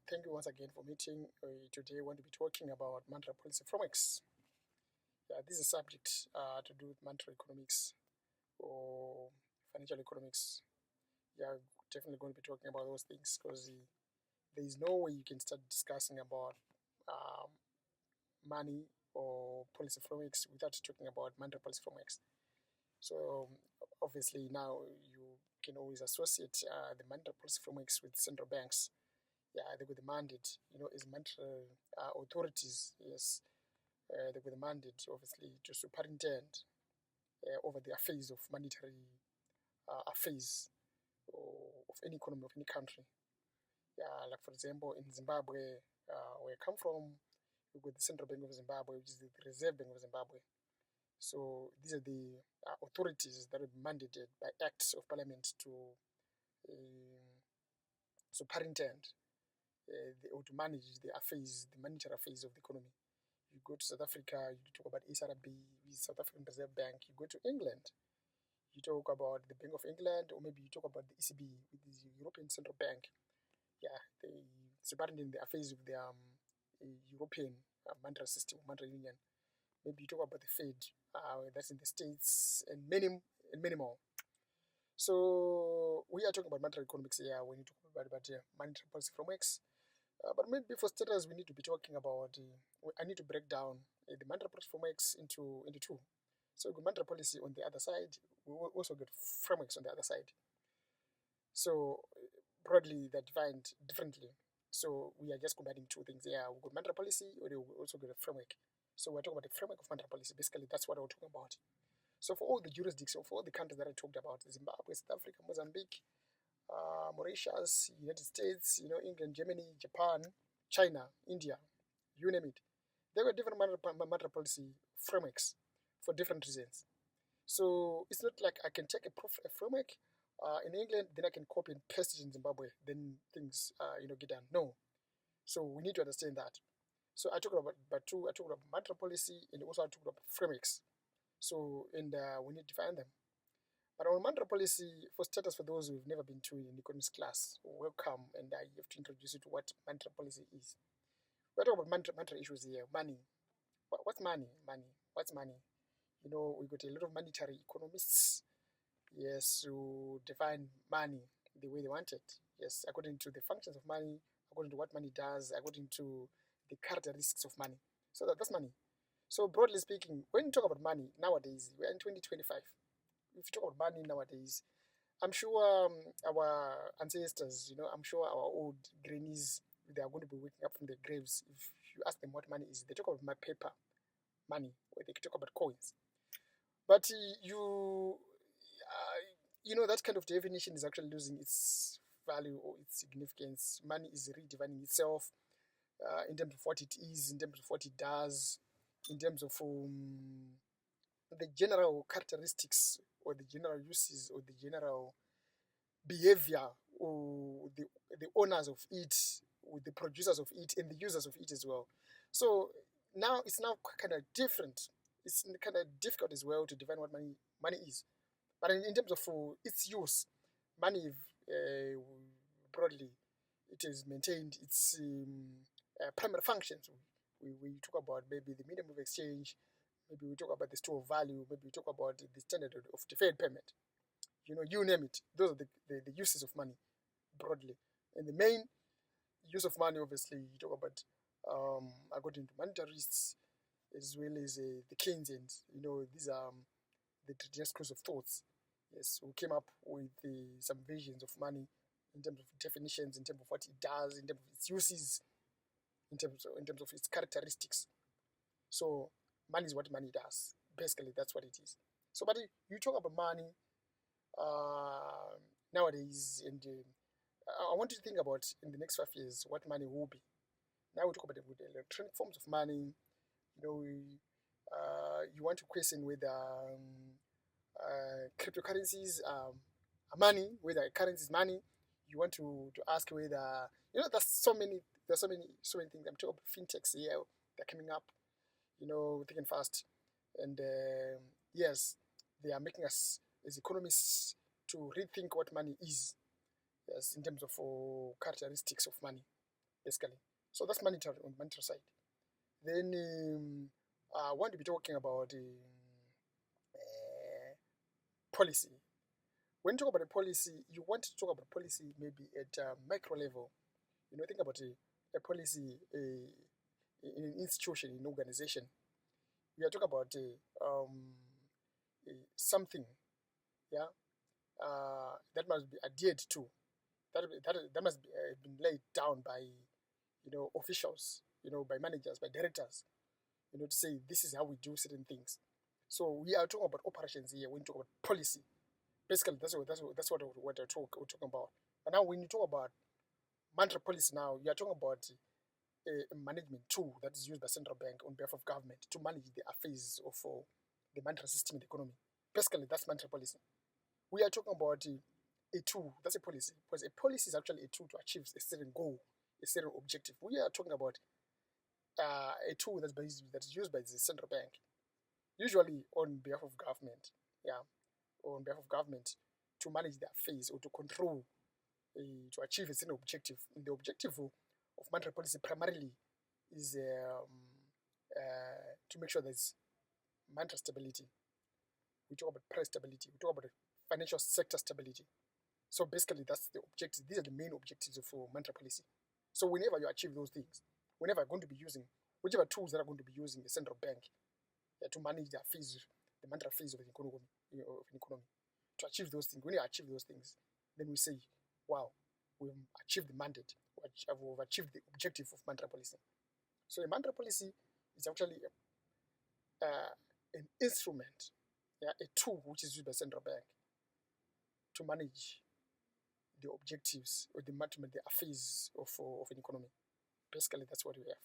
Thank you once again for meeting. Today, I want to be talking about monetary policy frameworks. Yeah, this is a subject to do with monetary economics or financial economics. Yeah, definitely going to be talking about those things because there is no way you can start discussing about um, money or policy frameworks without talking about monetary policy frameworks. So, obviously, now you can always associate the monetary policy frameworks with central banks. Yeah, they with the mandate, as monetary authorities, yes, they with the mandate, obviously, to superintend over the affairs of monetary affairs of any economy of any country. Yeah, like for example, in Zimbabwe, where I come from, we got the Central Bank of Zimbabwe, which is the Reserve Bank of Zimbabwe. So these are the authorities that are mandated by acts of parliament to superintend or to manage the affairs, the monetary affairs of the economy. You go to South Africa, you talk about SRB, South African Reserve Bank. You go to England, you talk about the Bank of England, or maybe you talk about the ECB, which is the European Central Bank. Yeah, they superintend the affairs of the European monetary system, monetary union. Maybe you talk about the Fed, that's in the States, and many more. So we are talking about monetary economics here when you talk about monetary policy frameworks. But maybe for starters, we need to be talking about. I need to break down the monetary policy frameworks into two. So we got monetary policy on the other side. We will also get frameworks on the other side. So broadly, they're defined differently. So we are just combining two things here. We got monetary policy, or we also get a framework. So we're talking about the framework of monetary policy. Basically, that's what we're talking about. So for all the jurisdictions, for all the countries that I talked about, Zimbabwe, South Africa, Mozambique, Mauritius, United States, England, Germany, Japan, China, India, you name it. There were different monetary policy frameworks for different reasons. So it's not like I can take a framework in England, then I can copy and paste it in Zimbabwe, then things get done. No. So we need to understand that. So I talked about I talked about monetary policy, and also I talked about frameworks. So and we need to define them. But on monetary policy, for starters, for those who've never been to an economics class, welcome, and I have to introduce you to what monetary policy is. We're talking about monetary issues here. Money. What's money? Money. What's money? We got a lot of monetary economists, yes, who define money the way they want it. Yes, according to the functions of money, according to what money does, according to the characteristics of money. So that's money. So broadly speaking, when you talk about money nowadays, we're in 2025. If you talk about money nowadays, I'm sure our ancestors, I'm sure our old grannies, they are going to be waking up from their graves. If you ask them what money is, they talk about my paper money, or they talk about coins. But that kind of definition is actually losing its value or its significance. Money is redefining itself in terms of what it is, in terms of what it does, in terms of the general characteristics or the general uses or the general behavior or the owners of it, or the producers of it, and the users of it as well. So now it's now kind of different. It's kind of difficult as well to define what money is. But in terms of its use, money broadly, it has maintained its primary functions. We talk about maybe the medium of exchange, maybe we talk about the store of value, maybe we talk about the standard of deferred payment. You name it. Those are the uses of money broadly. And the main use of money, obviously, you talk about according to monetarists as well as the Keynesians. These are the traditional schools of thoughts. Yes, who came up with some visions of money in terms of definitions, in terms of what it does, in terms of its uses, in terms of its characteristics. So money is what money does. Basically, that's what it is. So, but you talk about money nowadays, and I want you to think about in the next 5 years what money will be. Now we talk about the electronic forms of money. You want to question whether cryptocurrencies are money, whether currency is money. You want to ask whether there's so many things. I'm talking about fintechs here. They're coming up, thick and fast, and yes, they are making us as economists to rethink what money is. Yes, in terms of characteristics of money. basically. So that's monetary on the monetary side. Then I want to be talking about policy. When you talk about a policy, you want to talk about policy maybe at a micro level. Think about a policy in an institution, in an organization. We are talking about something, yeah, that must be adhered to. That must be been laid down by officials, by managers, by directors, to say this is how we do certain things. So we are talking about operations here when you talk about policy. Basically, that's what we're talking about. And now when you talk about monetary policy, now you are talking about a management tool that is used by central bank on behalf of government to manage the affairs of the monetary system in the economy. Basically, that's monetary policy. We are talking about a tool, that's a policy, because a policy is actually a tool to achieve a certain goal, a certain objective. We are talking about a tool that is used by the central bank, usually on behalf of government, yeah, or on behalf of government to manage their affairs or to control, to achieve a certain objective. And the objective of monetary policy primarily is to make sure there's monetary stability. We talk about price stability. We talk about financial sector stability. So basically, that's the objective. These are the main objectives of monetary policy. So whenever you achieve those things, whenever you're going to be using whichever tools that are going to be using the central bank to manage the affairs, the monetary affairs of an economy, to achieve those things. When you achieve those things, then we say, wow, we've achieved the mandate. We've achieved the objective of monetary policy. So a monetary policy is actually an instrument, a tool which is used by central bank to manage the objectives or the affairs of an economy. Basically, that's what we have.